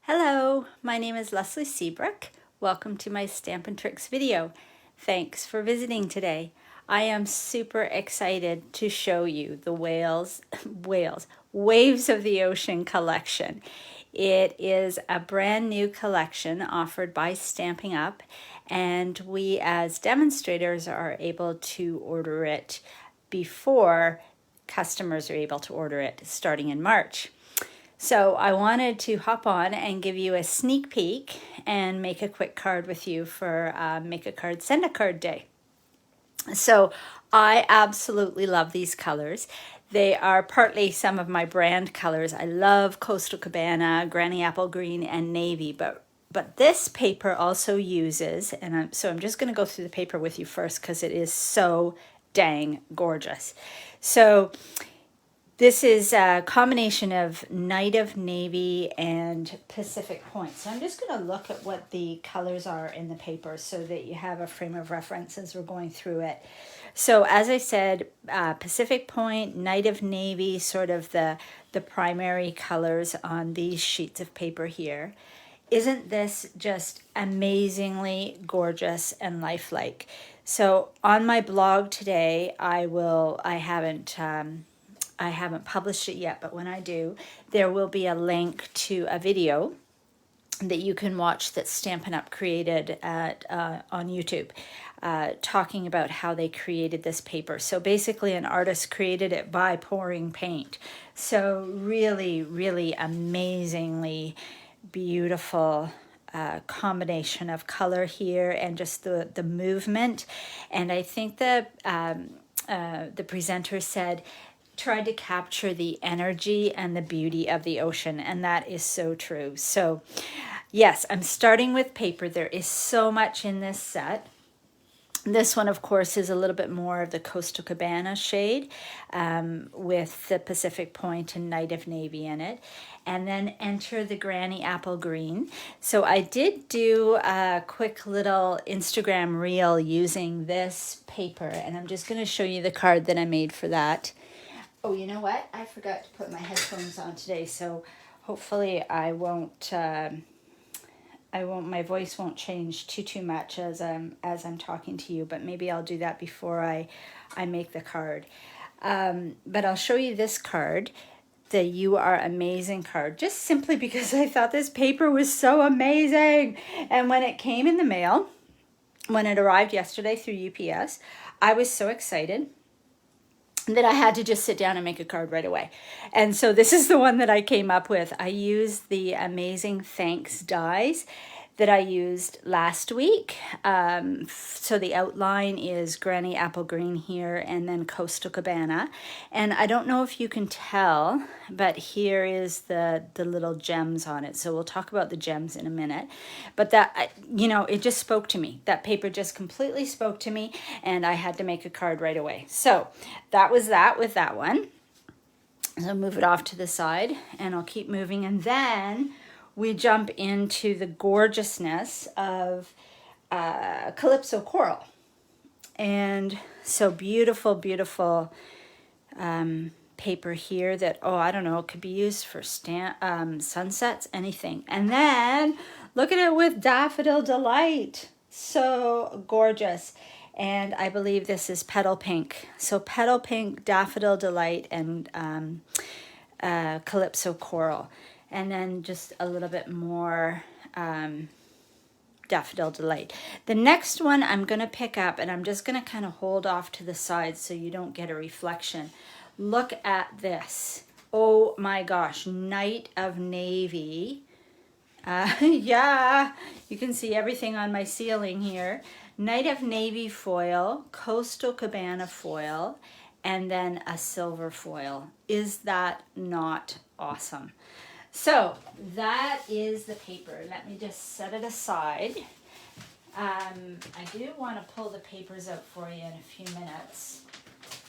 Hello, my name is Leslie Seabrook. Welcome to my StampinTrix video. Thanks for visiting today. I am super excited to show you the Waves of the Ocean collection. It is a brand new collection offered by Stampin' Up, and we as demonstrators are able to order it before customers are able to order it starting in March. So I wanted to hop on and give you a sneak peek and make a quick card with you for Make a Card, Send a Card Day. So I absolutely love these colors. They are partly some of my brand colors. I love Coastal Cabana, Granny Apple Green, and Navy, but this paper also uses, and I'm just going to go through the paper with you first because it is so dang gorgeous. So this is a combination of Night of Navy and Pacific Point. So I'm just going to look at what the colors are in the paper so that you have a frame of reference as we're going through it. So as I said, Pacific Point, Night of Navy, sort of the primary colors on these sheets of paper here. Isn't this just amazingly gorgeous and lifelike? So on my blog today, I haven't published it yet, but when I do, there will be a link to a video that you can watch that Stampin' Up! Created on YouTube, talking about how they created this paper. So basically an artist created it by pouring paint. So really, really amazingly beautiful combination of color here and just the movement. And I think the presenter said, tried to capture the energy and the beauty of the ocean, and that is so true. So yes, I'm starting with paper. There is so much in this set. This one, of course, is a little bit more of the Coastal Cabana shade with the Pacific Point and Night of Navy in it. And then enter the Granny Apple Green. So I did do a quick little Instagram reel using this paper, and I'm just going to show you the card that I made for that. Oh, you know what? I forgot to put my headphones on today, so hopefully my voice won't change too much as I'm talking to you, but maybe I'll do that before I make the card. But I'll show you this card, the You Are Amazing card, just simply because I thought this paper was so amazing. And when it came in the mail, when it arrived yesterday through UPS, I was so excited that I had to just sit down and make a card right away. And so this is the one that I came up with. I used the Amazing Thanks dies that I used last week. So the outline is Granny Apple Green here and then Coastal Cabana. And I don't know if you can tell, but here is the little gems on it. So we'll talk about the gems in a minute. But that, it just spoke to me. That paper just completely spoke to me, and I had to make a card right away. So that was that with that one. So I'll move it off to the side, and I'll keep moving. And then we jump into the gorgeousness of Calypso Coral. And so beautiful, beautiful paper here that, I don't know, it could be used for sunsets, anything. And then look at it with Daffodil Delight. So gorgeous. And I believe this is Petal Pink. So Petal Pink, Daffodil Delight, and Calypso Coral. And then just a little bit more Daffodil Delight. The next one I'm going to pick up, and I'm just going to kind of hold off to the side so you don't get a reflection. Look at this. Oh my gosh, Night of Navy. Yeah, you can see everything on my ceiling here. Night of Navy foil, Coastal Cabana foil, and then a silver foil. Is that not awesome? So that is the paper. Let me just set it aside. I do want to pull the papers out for you in a few minutes.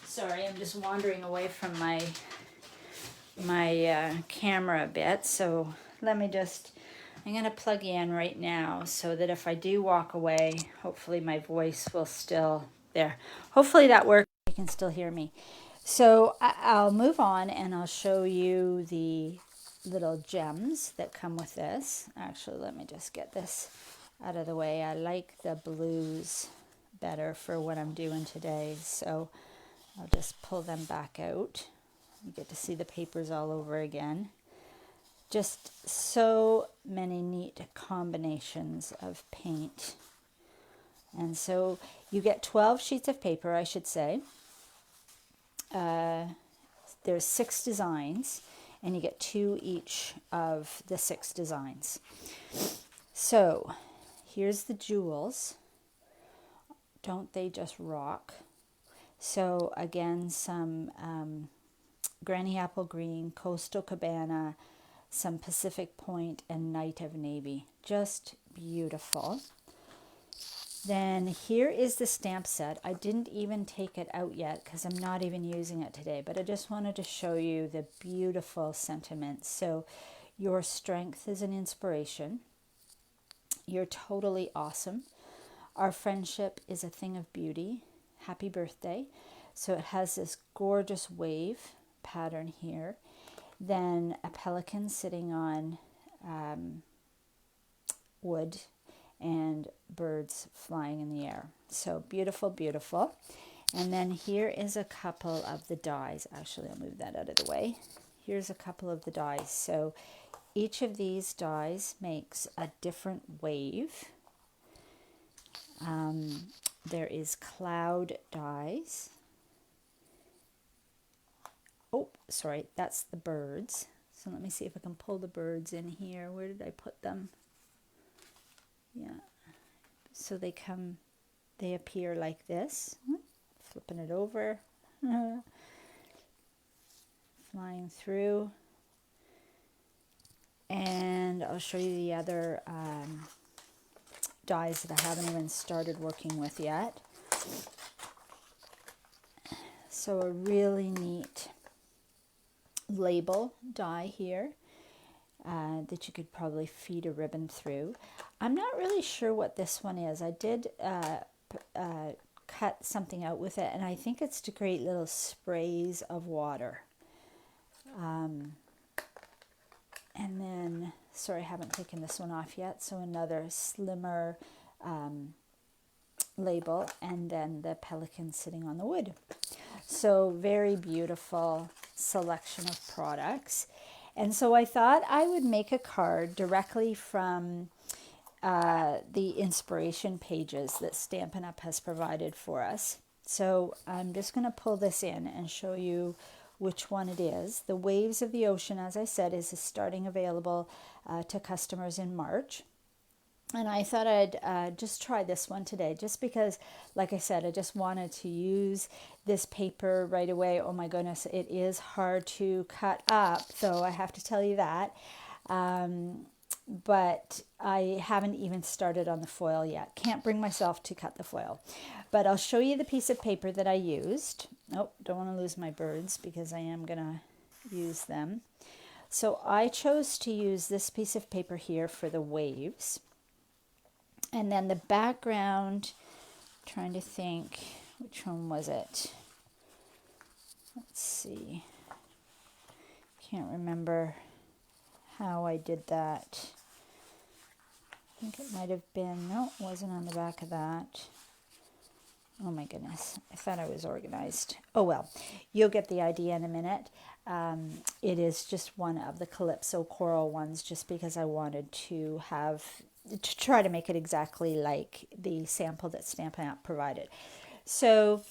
Sorry, I'm just wandering away from my camera a bit. So I'm going to plug you in right now so that if I do walk away, hopefully my voice will still there. Hopefully that works. You can still hear me. So I'll move on and I'll show you the little gems that come with this. Actually, let me just get this out of the way. I like the blues better for what I'm doing today, so I'll just pull them back out. You get to see the papers all over again. Just so many neat combinations of paint. And so you get 12 sheets of paper, I should say. There's 6 designs, and you get 2 each of the 6 designs. So here's the jewels. Don't they just rock? So again, some Granny Apple Green, Coastal Cabana, some Pacific Point, and Night of Navy. Just beautiful. Then here is the stamp set. I didn't even take it out yet because I'm not even using it today, but I just wanted to show you the beautiful sentiments. So your strength is an inspiration. You're totally awesome. Our friendship is a thing of beauty. Happy birthday. So it has this gorgeous wave pattern here. Then a pelican sitting on wood and birds flying in the air. So beautiful, beautiful. And then here is a couple of the dies. Actually, I'll move that out of the way. Here's a couple of the dies. So each of these dies makes a different wave. There is cloud dies. Oh, sorry, that's the birds. So let me see if I can pull the birds in here. Where did I put them? Yeah. So they appear like this. Flipping it over. Flying through. And I'll show you the other dies that I haven't even started working with yet. So a really neat label die here that you could probably feed a ribbon through. I'm not really sure what this one is. I did cut something out with it, and I think it's to create little sprays of water. And then, sorry, I haven't taken this one off yet, so another slimmer label, and then the pelican sitting on the wood. So very beautiful selection of products. And so I thought I would make a card directly from the inspiration pages that Stampin' Up! Has provided for us. So I'm just going to pull this in and show you which one it is. The Waves of the Ocean, as I said, is starting available to customers in March. And I thought I'd just try this one today, just because, like I said, I just wanted to use this paper right away. Oh my goodness, it is hard to cut up, though, I have to tell you that. But I haven't even started on the foil yet. Can't bring myself to cut the foil. But I'll show you the piece of paper that I used. Oh, don't want to lose my birds because I am going to use them. So I chose to use this piece of paper here for the waves. And then the background, trying to think, which one was it? Let's see. Can't remember how I did that. I think it might have been, no, it wasn't on the back of that. Oh my goodness, I thought I was organized. Oh well, you'll get the idea in a minute. It is just one of the Calypso coral ones, just because I wanted to try to make it exactly like the sample that Stampin' Up! Provided. So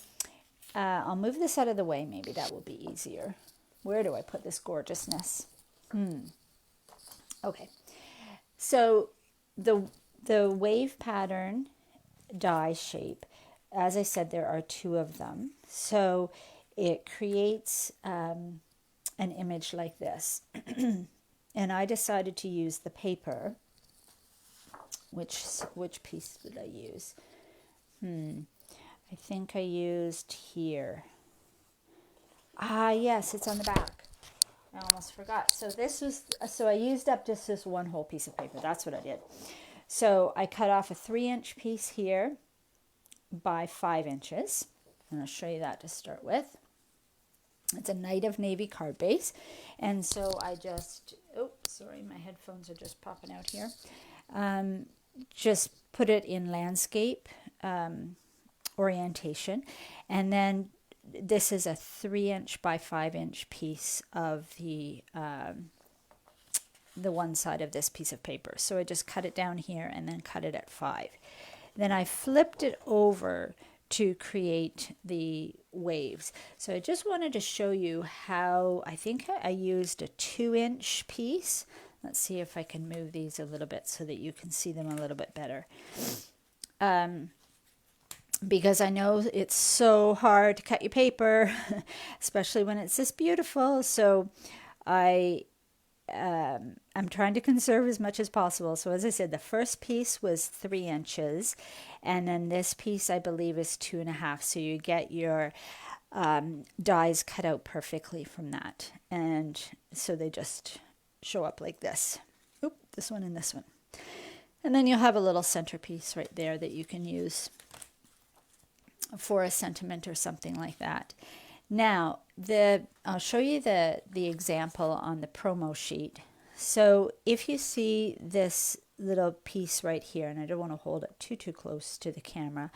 I'll move this out of the way, maybe that will be easier. Where do I put this gorgeousness? Okay, so the wave pattern die shape, as I said, there are 2 of them. So it creates an image like this. And I decided to use the paper. Which piece did I use? I think I used here. Ah, yes, it's on the back. I almost forgot. So I used up just this one whole piece of paper. That's what I did. So I cut off a 3-inch piece here by 5 inches. And I'll show you that to start with. It's a Night of Navy card base. And so I just, oh, sorry, my headphones are just popping out here. Just put it in landscape orientation. And then this is a 3" by 5" piece of the one side of this piece of paper. So I just cut it down here and then cut it at 5. Then I flipped it over to create the waves. So I just wanted to show you how I think I used a 2" piece. Let's see if I can move these a little bit so that you can see them a little bit better. Because I know it's so hard to cut your paper, especially when it's this beautiful. So I'm trying to conserve as much as possible. So as I said, the first piece was 3 inches, and then this piece I believe is 2.5. So you get your dies cut out perfectly from that, and so they just show up like this. Oop, this one and this one, and then you'll have a little centerpiece right there that you can use for a sentiment or something like that. Now, I'll show you the example on the promo sheet. So if you see this little piece right here, and I don't want to hold it too close to the camera,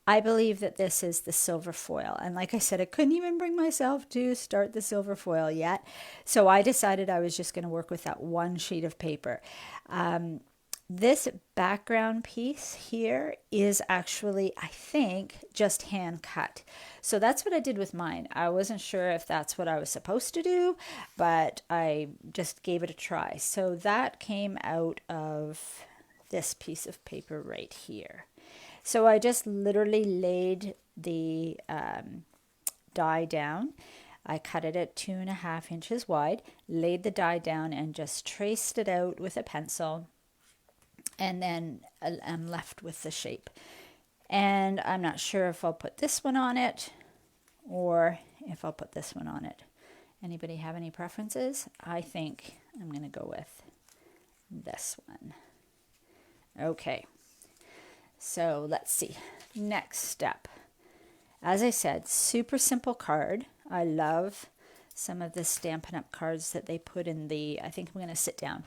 I believe that this is the silver foil. And like I said, I couldn't even bring myself to start the silver foil yet. So I decided I was just going to work with that one sheet of paper. This background piece here is actually, I think, just hand cut. So that's what I did with mine. I wasn't sure if that's what I was supposed to do, but I just gave it a try. So that came out of this piece of paper right here. So I just literally laid the die down. I cut it at 2.5 inches wide, laid the die down, and just traced it out with a pencil. And then I'm left with the shape. And I'm not sure if I'll put this one on it or if I'll put this one on it. Anybody have any preferences? I think I'm going to go with this one. Okay, so let's see. Next step. As I said, super simple card. I love some of the Stampin' Up! Cards that they put in the, I think I'm going to sit down,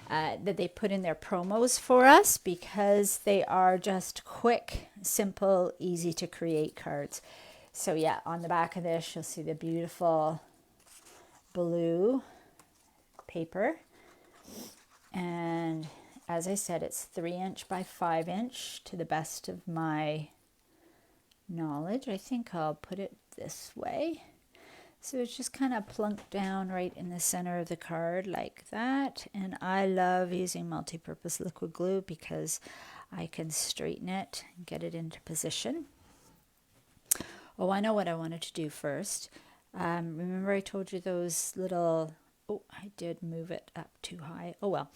that they put in their promos for us, because they are just quick, simple, easy to create cards. So yeah, on the back of this, you'll see the beautiful blue paper. And as I said, it's 3" by 5" to the best of my knowledge. I think I'll put it this way. So it's just kind of plunked down right in the center of the card like that. And I love using multi-purpose liquid glue because I can straighten it and get it into position. Oh, I know what I wanted to do first. Remember I told you those little, oh, I did move it up too high. Oh well.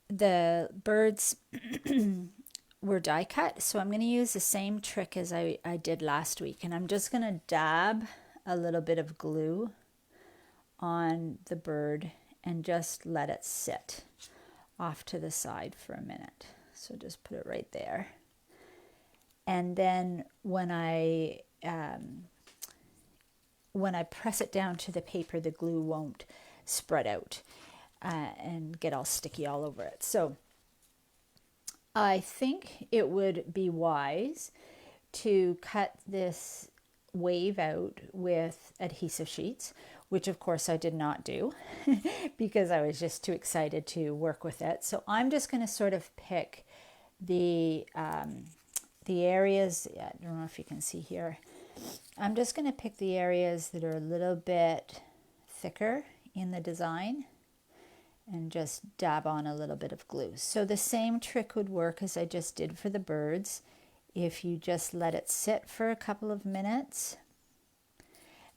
The birds were die cut, so I'm going to use the same trick as I did last week, and I'm just going to dab a little bit of glue on the bird and just let it sit off to the side for a minute. So just put it right there, and then when I press it down to the paper, the glue won't spread out and get all sticky all over it. So I think it would be wise to cut this wave out with adhesive sheets, which of course I did not do because I was just too excited to work with it. So I'm just going to sort of pick the areas, I don't know if you can see here, I'm just going to pick the areas that are a little bit thicker in the design and just dab on a little bit of glue. So the same trick would work as I just did for the birds. If you just let it sit for a couple of minutes,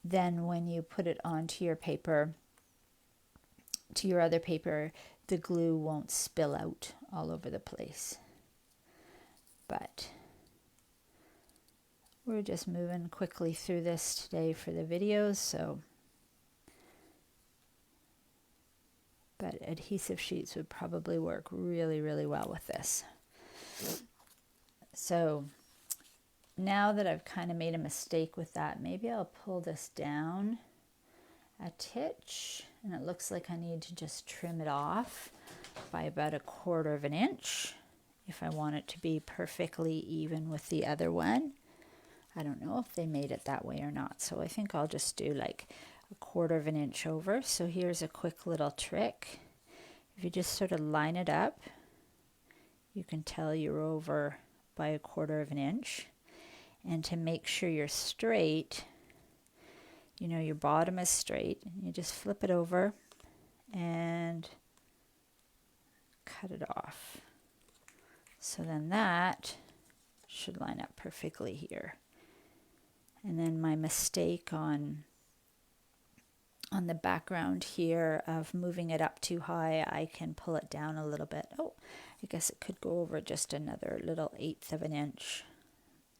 then when you put it onto your paper, to your other paper, the glue won't spill out all over the place. But we're just moving quickly through this today for the videos, so but adhesive sheets would probably work really, really well with this. So now that I've kind of made a mistake with that, maybe I'll pull this down a titch, and it looks like I need to just trim it off by about 1/4 of an inch if I want it to be perfectly even with the other one. I don't know if they made it that way or not, so I think I'll just do like 1/4 of an inch over. So here's a quick little trick. If you just sort of line it up, you can tell you're over by 1/4 of an inch. And to make sure you're straight, you know, your bottom is straight, you just flip it over and cut it off. So then that should line up perfectly here. And then my mistake on the background here of moving it up too high, I can pull it down a little bit. Oh, I guess it could go over just another little 1/8 of an inch.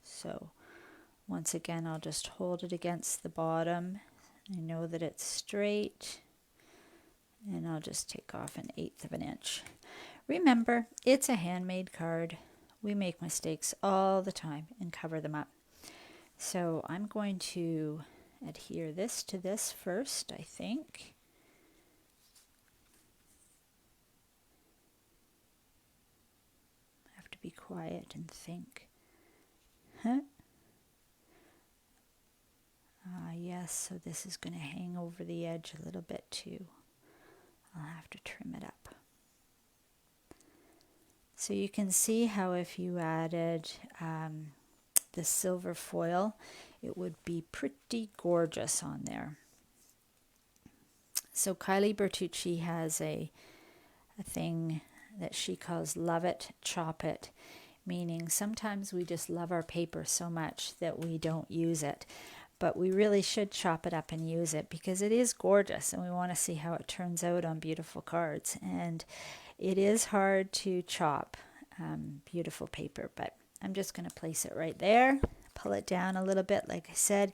So once again, I'll just hold it against the bottom. I know that it's straight, and I'll just take off 1/8 of an inch. Remember, it's a handmade card. We make mistakes all the time and cover them up. So I'm going to adhere this to this first, I think. I have to be quiet and think. Yes, so this is going to hang over the edge a little bit too. I'll have to trim it up. So you can see how if you added the silver foil, it would be pretty gorgeous on there. So Kylie Bertucci has a thing that she calls love it, chop it, meaning sometimes we just love our paper so much that we don't use it. But we really should chop it up and use it because it is gorgeous and we want to see how it turns out on beautiful cards. And it is hard to chop beautiful paper, but I'm just going to place it right there, pull it down a little bit. Like I said,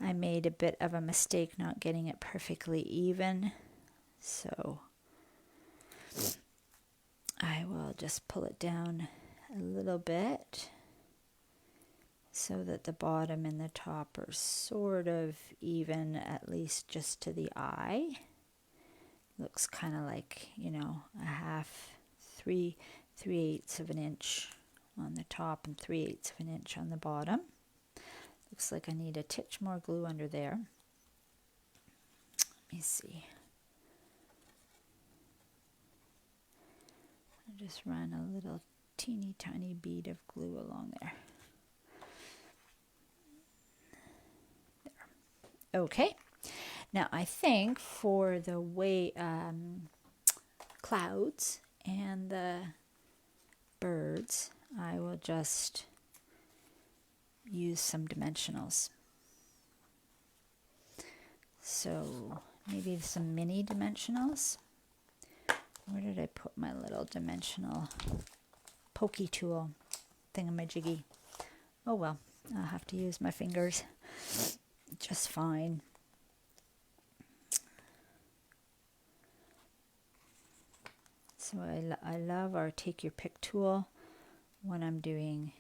I made a bit of a mistake not getting it perfectly even. So I will just pull it down a little bit, so that the bottom and the top are sort of even, at least just to the eye. Looks kind of like, you know, a half, 3/8 of an inch on the top and 3/8 of an inch on the bottom. Looks like I need a titch more glue under there. Let me see. I'll just run a little teeny tiny bead of glue along there. Okay, now I think for the way clouds and the birds, I will just use some dimensionals. So maybe some mini dimensionals. Where did I put my little dimensional pokey tool thingamajiggy? Oh well, I'll have to use my fingers just fine. So I love our take your pick tool when I'm doing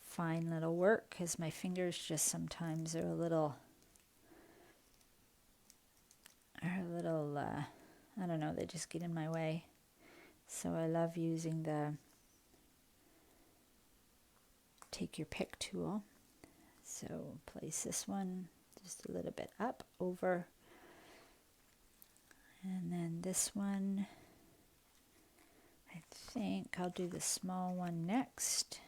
fine little work, because my fingers just sometimes are a little I don't know, they just get in my way. So I love using the take your pick tool. So place this one just a little bit up over, and then this one, I think I'll do the small one next.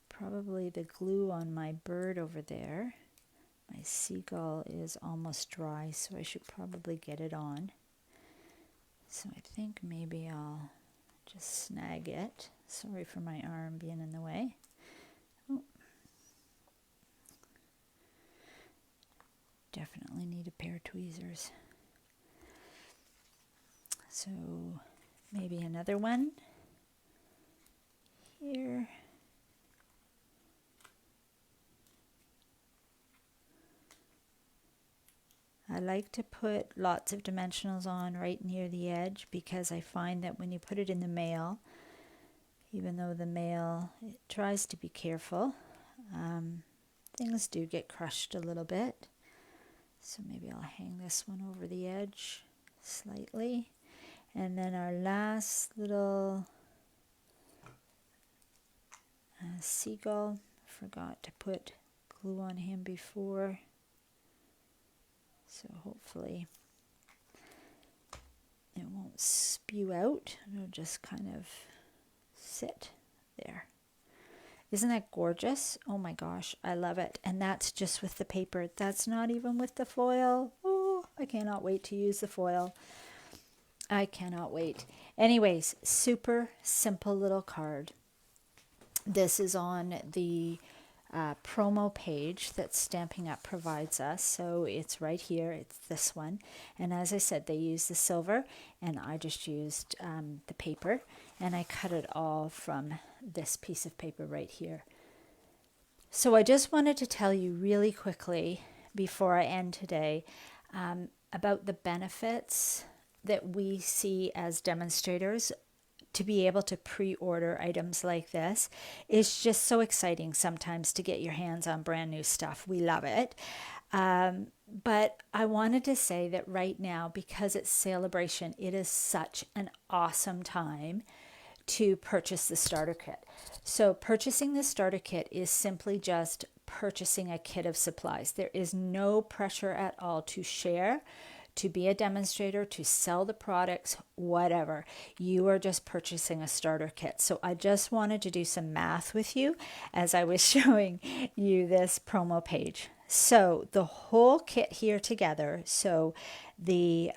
Probably the glue on my bird over there. My seagull is almost dry, so I should probably get it on. So I think maybe I'll just snag it. Sorry for my arm being in the way. Oh. Definitely need a pair of tweezers. So maybe another one here. I like to put lots of dimensionals on right near the edge, because I find that when you put it in the mail, even though the mail, it tries to be careful. Things do get crushed a little bit. So maybe I'll hang this one over the edge slightly. And then our last little seagull, forgot to put glue on him before. So hopefully it won't spew out. It'll just kind of sit there. Isn't that gorgeous? Oh my gosh, I love it. And that's just with the paper. That's not even with the foil. Oh, I cannot wait to use the foil. I cannot wait. Anyways, super simple little card. This is on the promo page that Stampin' Up! Provides us. So it's right here. It's this one. And as I said, they use the silver, and I just used the paper. And I cut it all from this piece of paper right here. So I just wanted to tell you really quickly before I end today about the benefits that we see as demonstrators. To be able to pre-order items like this is just so exciting sometimes to get your hands on brand new stuff. We love it. But I wanted to say that right now, because it's Celebration, it is such an awesome time to purchase the starter kit. So purchasing the starter kit is simply just purchasing a kit of supplies. There is no pressure at all to share, to be a demonstrator, to sell the products, whatever. You are just purchasing a starter kit. So I just wanted to do some math with you as I was showing you this promo page. So the whole kit here together, so the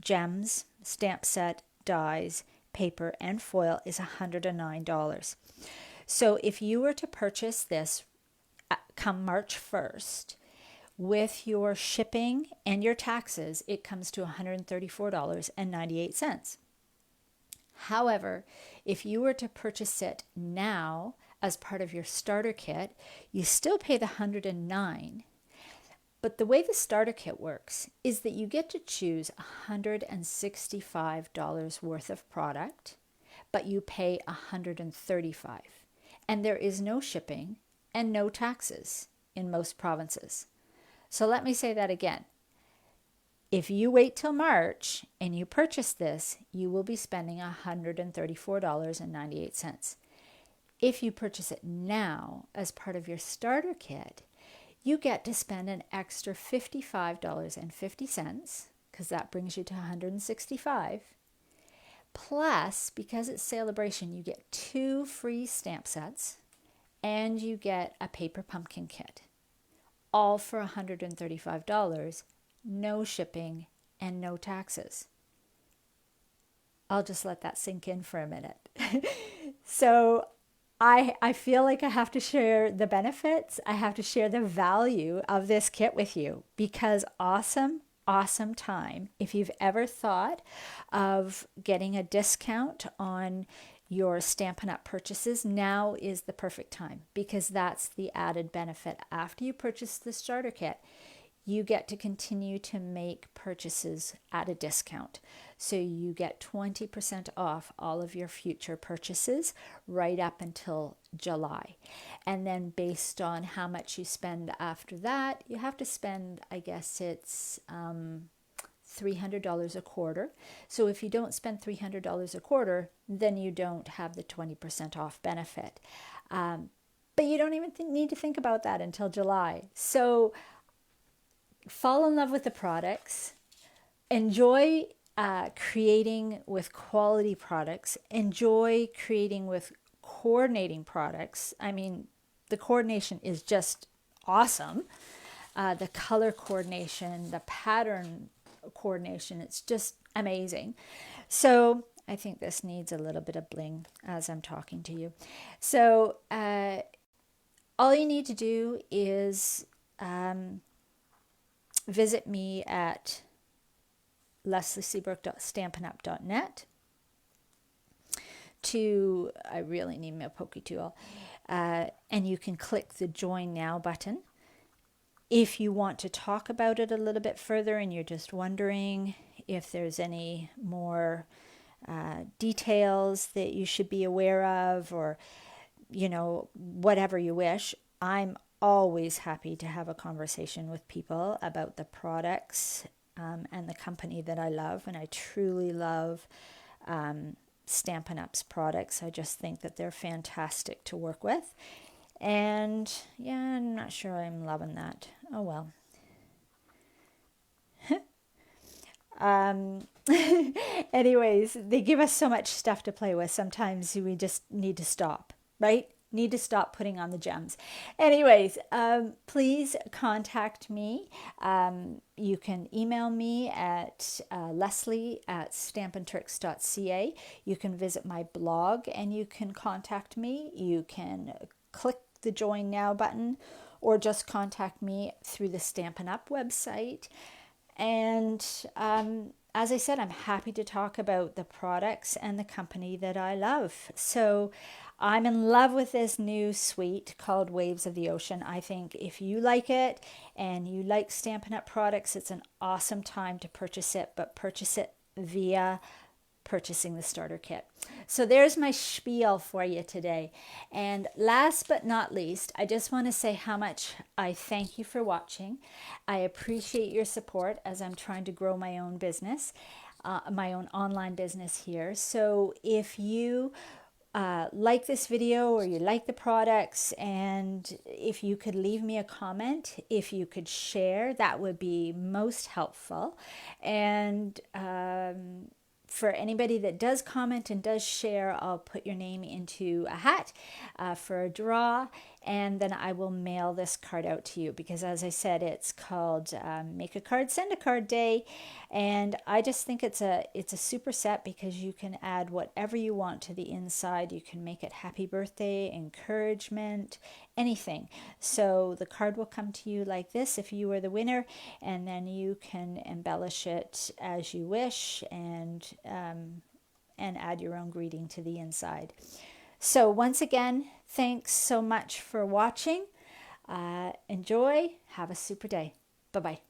gems, stamp set, dies, paper, and foil is $109. So if you were to purchase this come March 1st, with your shipping and your taxes, it comes to $134.98. However, if you were to purchase it now as part of your starter kit, you still pay the $109. But the way the starter kit works is that you get to choose $165 worth of product, but you pay $135. And there is no shipping and no taxes in most provinces. So let me say that again. If you wait till March and you purchase this, you will be spending $134.98. If you purchase it now as part of your starter kit, you get to spend an extra $55.50, because that brings you to $165. Plus, because it's Celebration, you get 2 free stamp sets and you get a paper pumpkin kit. All for $135, no shipping and no taxes. I'll just let that sink in for a minute. So I feel like I have to share the benefits. I have to share the value of this kit with you, because awesome time. If you've ever thought of getting a discount on your Stampin' Up! Purchases, now is the perfect time, because that's the added benefit. After you purchase the starter kit, you get to continue to make purchases at a discount. So you get 20% off all of your future purchases right up until July. And then based on how much you spend after that, you have to spend, I guess it's $300 a quarter. So if you don't spend $300 a quarter, then you don't have the 20% off benefit. But you don't even need to think about that until July. So fall in love with the products. Enjoy creating with quality products. Enjoy creating with coordinating products. I mean, the coordination is just awesome. The color coordination, the pattern coordination, it's just amazing. So I think this needs a little bit of bling as I'm talking to you. So all you need to do is visit me at leslieseabrook.stampinup.net. I really need my pokey tool. And you can click the Join Now button. If you want to talk about it a little bit further and you're just wondering if there's any more details that you should be aware of, or, you know, whatever you wish. I'm always happy to have a conversation with people about the products and the company that I love. And I truly love Stampin' Up's products. I just think that they're fantastic to work with. And yeah, I'm not sure I'm loving that. Oh well. Anyways, they give us so much stuff to play with. Sometimes we just need to stop, right? Need to stop putting on the gems. Anyways, please contact me. You can email me at leslie@stampintrix.ca. You can visit my blog and you can contact me. You can click the Join Now button or just contact me through the Stampin' Up website. And as I said, I'm happy to talk about the products and the company that I love. So I'm in love with this new suite called Waves of the Ocean. I think if you like it and you like Stampin' Up products, it's an awesome time to purchase it, but purchase it via purchasing the starter kit. So there's my spiel for you today. And last but not least, I just want to say how much I thank you for watching. I appreciate your support as I'm trying to grow my own business, my own online business here. So if you like this video or you like the products, and if you could leave me a comment, if you could share, that would be most helpful. And for anybody that does comment and does share, I'll put your name into a hat for a draw, and then I will mail this card out to you, because as I said, it's called Make a Card, Send a Card Day, and I just think it's a super set because you can add whatever you want to the inside. You can make it happy birthday, encouragement, anything. So the card will come to you like this if you were the winner, and then you can embellish it as you wish and add your own greeting to the inside. So once again, thanks so much for watching. Enjoy. Have a super day. Bye-bye.